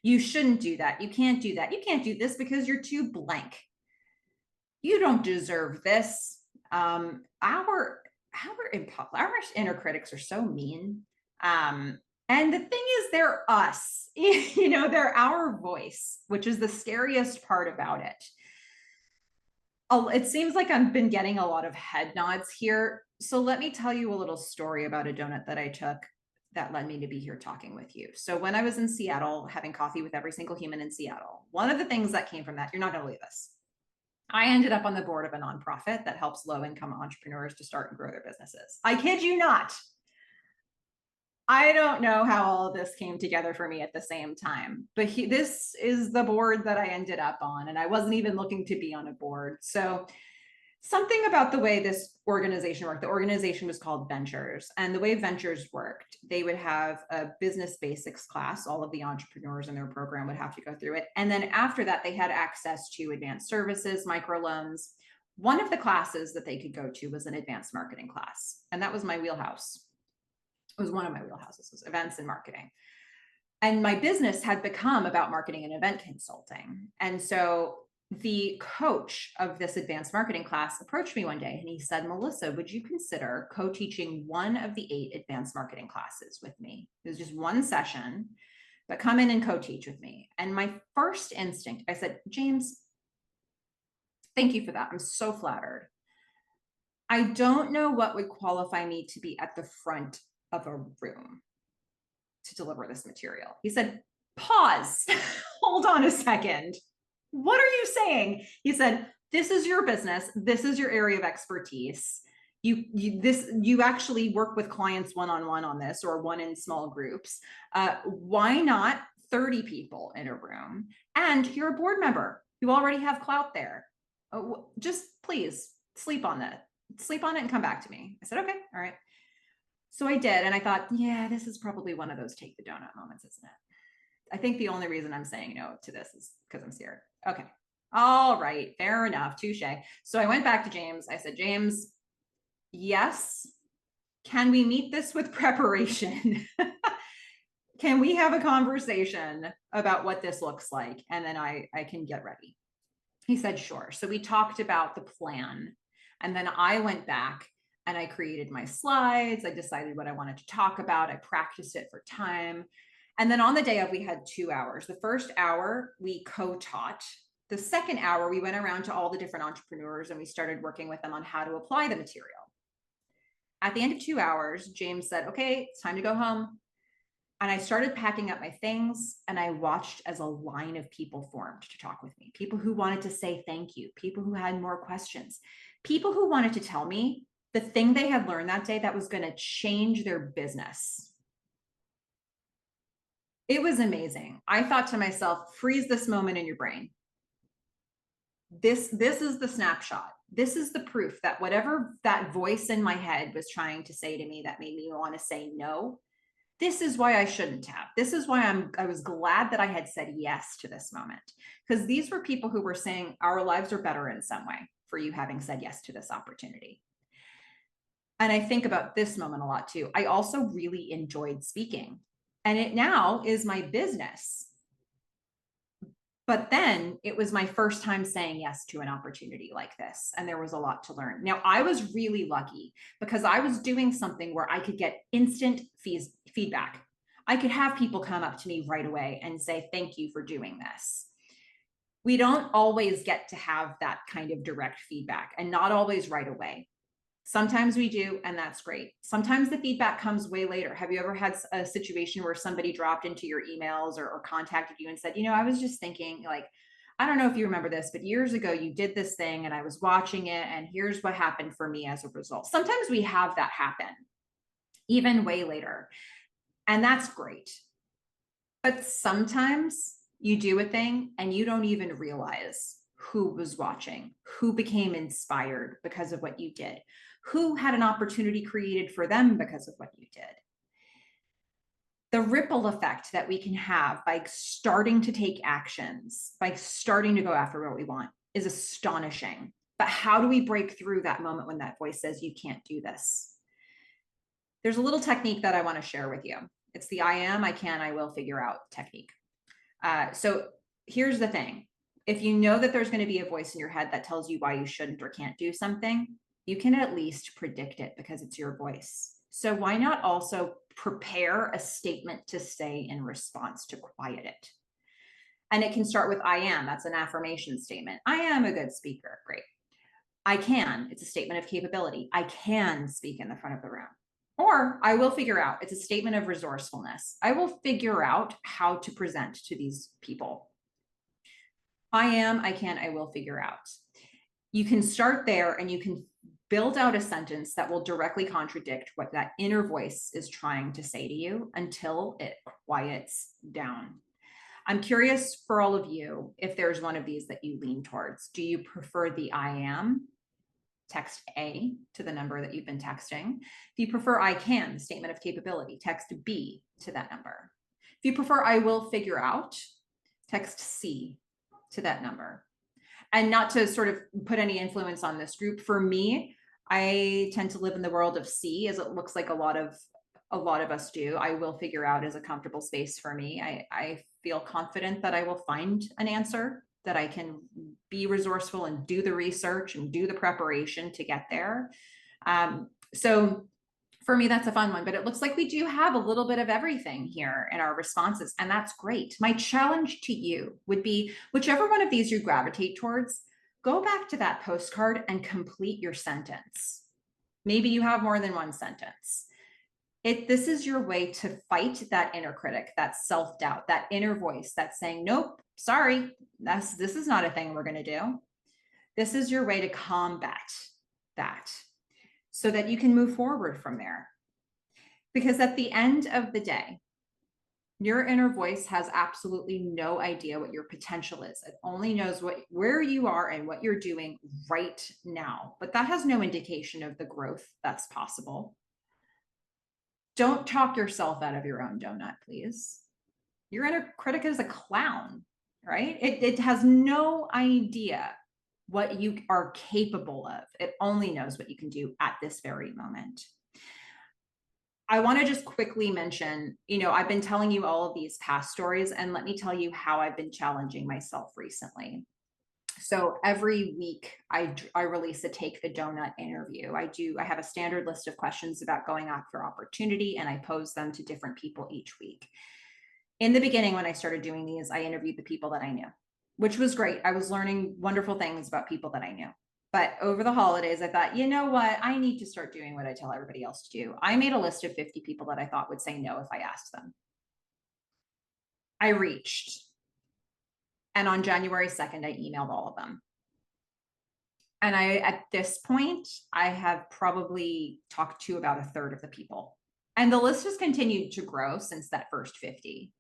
You shouldn't do that. You can't do that. You can't do this because you're too blank. You don't deserve this. Our inner critics are so mean. And the thing is, they're us. You know, they're our voice, which is the scariest part about it. It seems like I've been getting a lot of head nods here. So let me tell you a little story about a donut that I took that led me to be here talking with you. So when I was in Seattle, having coffee with every single human in Seattle, one of the things that came from that, you're not going to believe this, I ended up on the board of a nonprofit that helps low-income entrepreneurs to start and grow their businesses. I kid you not. I don't know how all of this came together for me at the same time, but this is the board that I ended up on, and I wasn't even looking to be on a board. So something about the way this organization worked, the organization was called Ventures, and the way Ventures worked, they would have a business basics class. All of the entrepreneurs in their program would have to go through it. And then after that, they had access to advanced services, microloans. One of the classes that they could go to was an advanced marketing class, and that was my wheelhouse. It was one of my wheelhouses, was events and marketing. And my business had become about marketing and event consulting. And so the coach of this advanced marketing class approached me one day and he said, Melissa, would you consider co-teaching one of the 8 advanced marketing classes with me? It was just one session, but come in and co-teach with me. And my first instinct, I said, James, thank you for that. I'm so flattered. I don't know what would qualify me to be at the front of a room to deliver this material. He said, pause, hold on a second. What are you saying? He said, this is your business. This is your area of expertise. You actually work with clients one-on-one on this, or one in small groups. Why not 30 people in a room? And you're a board member. You already have clout there. Just please sleep on that. Sleep on it and come back to me. I said, okay, all right. So I did. And I thought, yeah, this is probably one of those take the donut moments, isn't it? I think the only reason I'm saying no to this is because I'm scared. Okay, All right, fair enough, touche. So I went back to James. I said, James, yes, can we meet this with preparation? Can we have a conversation about what this looks like? And then I can get ready. He said, sure. So we talked about the plan. And then I went back and I created my slides. I decided what I wanted to talk about. I practiced it for time. And then on the day of, we had 2 hours. The first hour, we co-taught. The second hour, we went around to all the different entrepreneurs and we started working with them on how to apply the material. At the end of 2 hours, James said, okay, it's time to go home. And I started packing up my things and I watched as a line of people formed to talk with me. People who wanted to say thank you, people who had more questions, people who wanted to tell me the thing they had learned that day that was going to change their business. It was amazing. I thought to myself, freeze this moment in your brain. This is the snapshot. This is the proof that whatever that voice in my head was trying to say to me that made me want to say no, this is why I shouldn't have. This is why I was glad that I had said yes to this moment, because these were people who were saying our lives are better in some way for you having said yes to this opportunity. And I think about this moment a lot too. I also really enjoyed speaking, and it now is my business. But then it was my first time saying yes to an opportunity like this. And there was a lot to learn. Now, I was really lucky because I was doing something where I could get instant feedback. I could have people come up to me right away and say, thank you for doing this. We don't always get to have that kind of direct feedback, and not always right away. Sometimes we do, and that's great. Sometimes the feedback comes way later. Have you ever had a situation where somebody dropped into your emails or contacted you and said, you know, I was just thinking, like, I don't know if you remember this, but years ago you did this thing and I was watching it and here's what happened for me as a result. Sometimes we have that happen, even way later. And that's great. But sometimes you do a thing and you don't even realize who was watching, who became inspired because of what you did, who had an opportunity created for them because of what you did. The ripple effect that we can have by starting to take actions, by starting to go after what we want, is astonishing. But how do we break through that moment when that voice says, you can't do this? There's a little technique that I want to share with you. It's the I am, I can, I will figure out technique. So here's the thing. If you know that there's going to be a voice in your head that tells you why you shouldn't or can't do something, you can at least predict it because it's your voice. So why not also prepare a statement to say in response to quiet it? And it can start with I am. That's an affirmation statement. I am a good speaker. Great. I can. It's a statement of capability. I can speak in the front of the room. Or I will figure out. It's a statement of resourcefulness. I will figure out how to present to these people. I am, I can, I will figure out. You can start there and you can build out a sentence that will directly contradict what that inner voice is trying to say to you until it quiets down. I'm curious for all of you if there's one of these that you lean towards. Do you prefer the I am? Text A to the number that you've been texting. If you prefer I can, the statement of capability, text B to that number. If you prefer I will figure out, text C to that number. And not to sort of put any influence on this group, for me, I tend to live in the world of C, as it looks like a lot of us do. I will figure out is a comfortable space for me. I feel confident that I will find an answer, that I can be resourceful and do the research and do the preparation to get there. So for me, that's a fun one, but it looks like we do have a little bit of everything here in our responses, and that's great. My challenge to you would be, whichever one of these you gravitate towards, go back to that postcard and complete your sentence. Maybe you have more than one sentence. This is your way to fight that inner critic, that self-doubt, that inner voice that's saying, nope, sorry, this is not a thing we're going to do. This is your way to combat that so that you can move forward from there. Because at the end of the day, your inner voice has absolutely no idea what your potential is. It only knows where you are and what you're doing right now. But that has no indication of the growth that's possible. Don't talk yourself out of your own donut, please. Your inner critic is a clown. right? It has no idea what you are capable of. It only knows what you can do at this very moment. I want to just quickly mention, I've been telling you all of these past stories, and let me tell you how I've been challenging myself recently. So every week I release a Take the Donut interview. I have a standard list of questions about going after opportunity, and I pose them to different people each week. In the beginning, when I started doing these, I interviewed the people that I knew, which was great. I was learning wonderful things about people that I knew. But over the holidays, I thought, you know what? I need to start doing what I tell everybody else to do. I made a list of 50 people that I thought would say no if I asked them. I reached, and on January 2nd, I emailed all of them. And at this point, I have probably talked to about a third of the people. And the list has continued to grow since that first 50.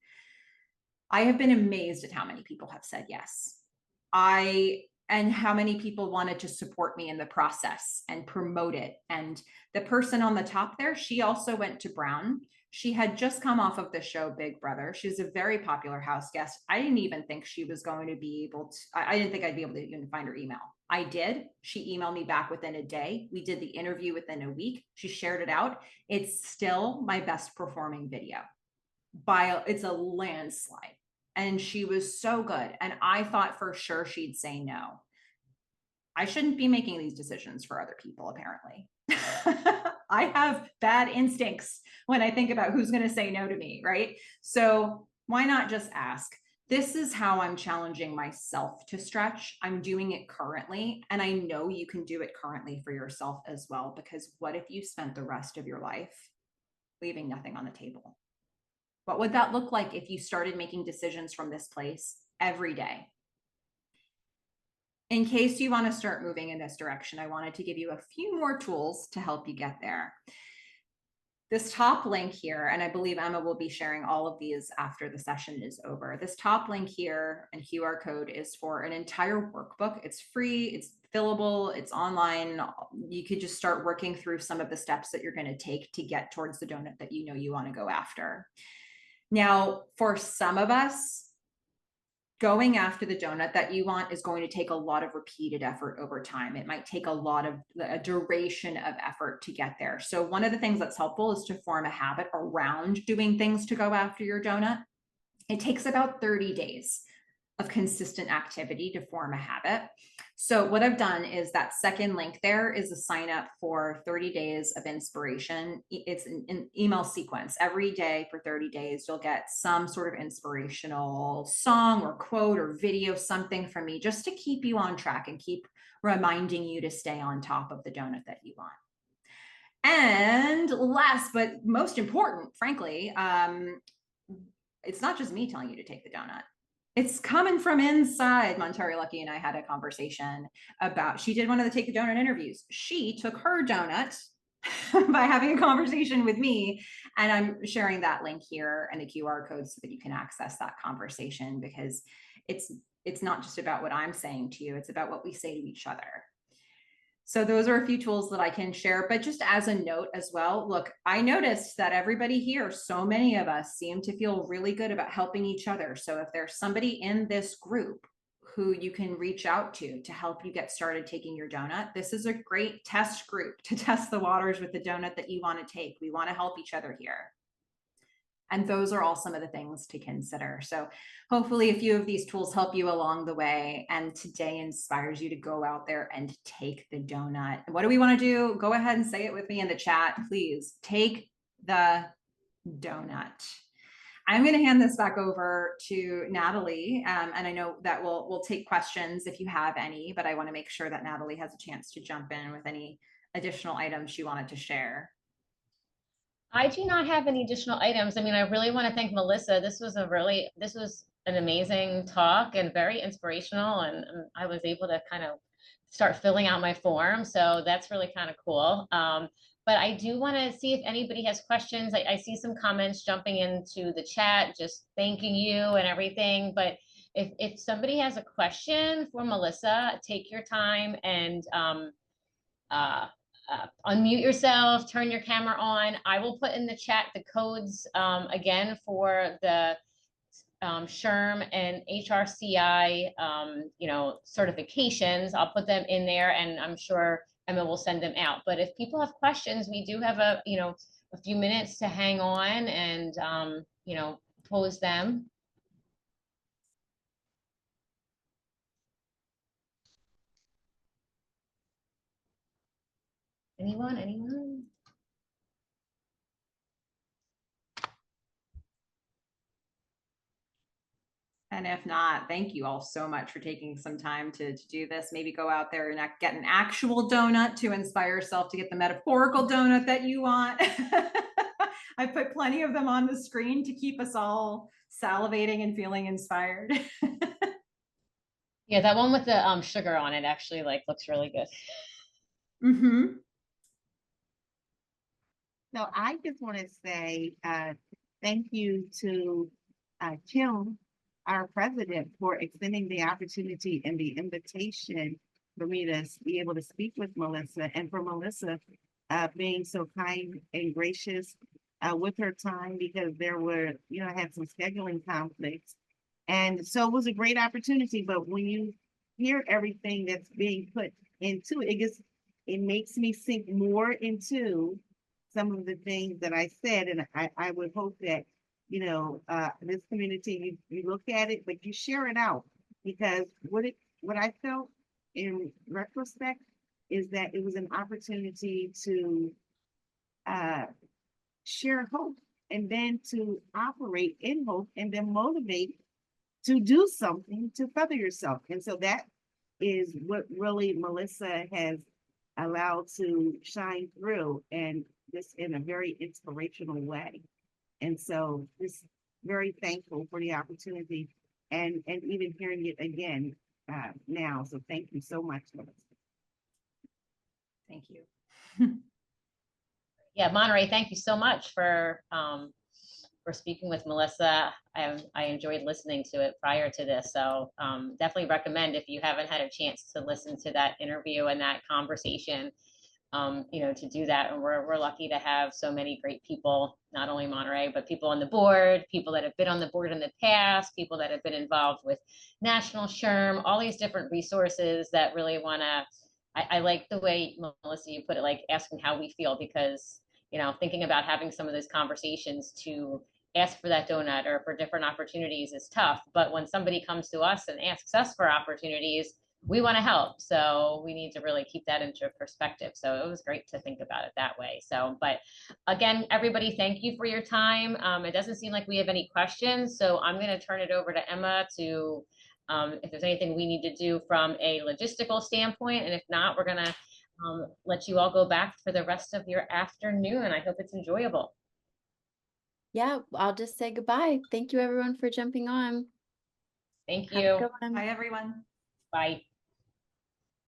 I have been amazed at how many people have said yes. And how many people wanted to support me in the process and promote it. And the person on the top there, she also went to Brown. She had just come off of the show Big Brother. She's a very popular house guest. I didn't even think she was going to be able to, I didn't think I'd be able to even find her email. I did. She emailed me back within a day. We did the interview within a week. She shared it out. It's still my best performing video. It's a landslide. And she was so good. And I thought for sure she'd say no. I shouldn't be making these decisions for other people, apparently. I have bad instincts when I think about who's going to say no to me, right? So why not just ask? This is how I'm challenging myself to stretch. I'm doing it currently, and I know you can do it currently for yourself as well, because what if you spent the rest of your life leaving nothing on the table? What would that look like if you started making decisions from this place every day? In case you want to start moving in this direction, I wanted to give you a few more tools to help you get there. This top link here, and I believe Emma will be sharing all of these after the session is over. This top link here and QR code is for an entire workbook. It's free, it's fillable, it's online. You could just start working through some of the steps that you're going to take to get towards the donut that you want to go after. Now, for some of us, going after the donut that you want is going to take a lot of repeated effort over time. It might take a duration of effort to get there. So one of the things that's helpful is to form a habit around doing things to go after your donut. It takes about 30 days of consistent activity to form a habit. So what I've done is that second link there is a sign up for 30 days of inspiration. It's an email sequence. Every day for 30 days, you'll get some sort of inspirational song or quote or video, something from me, just to keep you on track and keep reminding you to stay on top of the donut that you want. And last, but most important, frankly, it's not just me telling you to take the donut. It's coming from inside. Montari Lucky and I had a conversation about, she did one of the Take the Donut interviews. She took her donut by having a conversation with me, and I'm sharing that link here and the QR code so that you can access that conversation, because it's not just about what I'm saying to you, it's about what we say to each other. So those are a few tools that I can share, but just as a note as well, look, I noticed that everybody here, so many of us seem to feel really good about helping each other. So if there's somebody in this group who you can reach out to help you get started taking your donut, this is a great test group to test the waters with the donut that you want to take. We want to help each other here. And those are all some of the things to consider. So hopefully a few of these tools help you along the way, and today inspires you to go out there and take the donut. What do we want to do? Go ahead and say it with me in the chat, please. Take the donut. I'm going to hand this back over to Natalie. And I know that we'll take questions if you have any, but I want to make sure that Natalie has a chance to jump in with any additional items she wanted to share. I do not have any additional items. I mean, I really want to thank Melissa. This was an amazing talk and very inspirational. And I was able to kind of start filling out my form. So that's really kind of cool. But I do want to see if anybody has questions. I see some comments jumping into the chat, just thanking you and everything. But if somebody has a question for Melissa, take your time and unmute yourself, turn your camera on. I will put in the chat the codes again for the SHRM and HRCI, certifications. I'll put them in there, and I'm sure Emma will send them out. But if people have questions, we do have a few minutes to hang on and pose them. Anyone? And if not, thank you all so much for taking some time to do this. Maybe go out there and get an actual donut to inspire yourself to get the metaphorical donut that you want. I put plenty of them on the screen to keep us all salivating and feeling inspired. Yeah, that one with the sugar on it actually looks really good. Mm-hmm. So I just want to say thank you to Kim, our president, for extending the opportunity and the invitation for me to be able to speak with Melissa, and for Melissa being so kind and gracious with her time, because there were, I had some scheduling conflicts. And so it was a great opportunity. But when you hear everything that's being put into it, it makes me sink more into some of the things that I said. And I would hope that, this community, you look at it, but you share it out, because what I felt in retrospect is that it was an opportunity to share hope, and then to operate in hope, and then motivate to do something to further yourself. And so that is what really Melissa has allowed to shine through, and this in a very inspirational way. And so just very thankful for the opportunity, and even hearing it again now. So thank you so much, Melissa. Thank you. Yeah, Monterey, thank you so much for speaking with Melissa. I enjoyed listening to it prior to this, so definitely recommend, if you haven't had a chance to listen to that interview and that conversation, to do that. And we're lucky to have so many great people, not only Monterey, but people on the board, people that have been on the board in the past, people that have been involved with National SHRM, all these different resources that really want to. I like the way, Melissa, you put it, like asking how we feel, because thinking about having some of those conversations to ask for that donut or for different opportunities is tough. But when somebody comes to us and asks us for opportunities, we want to help. So we need to really keep that into perspective. So it was great to think about it that way. So, but again, everybody, thank you for your time. It doesn't seem like we have any questions. So I'm going to turn it over to Emma to, if there's anything we need to do from a logistical standpoint. And if not, we're going to let you all go back for the rest of your afternoon. I hope it's enjoyable. Yeah, I'll just say goodbye. Thank you everyone for jumping on. Thank Have a you. good one. Bye, everyone. Bye.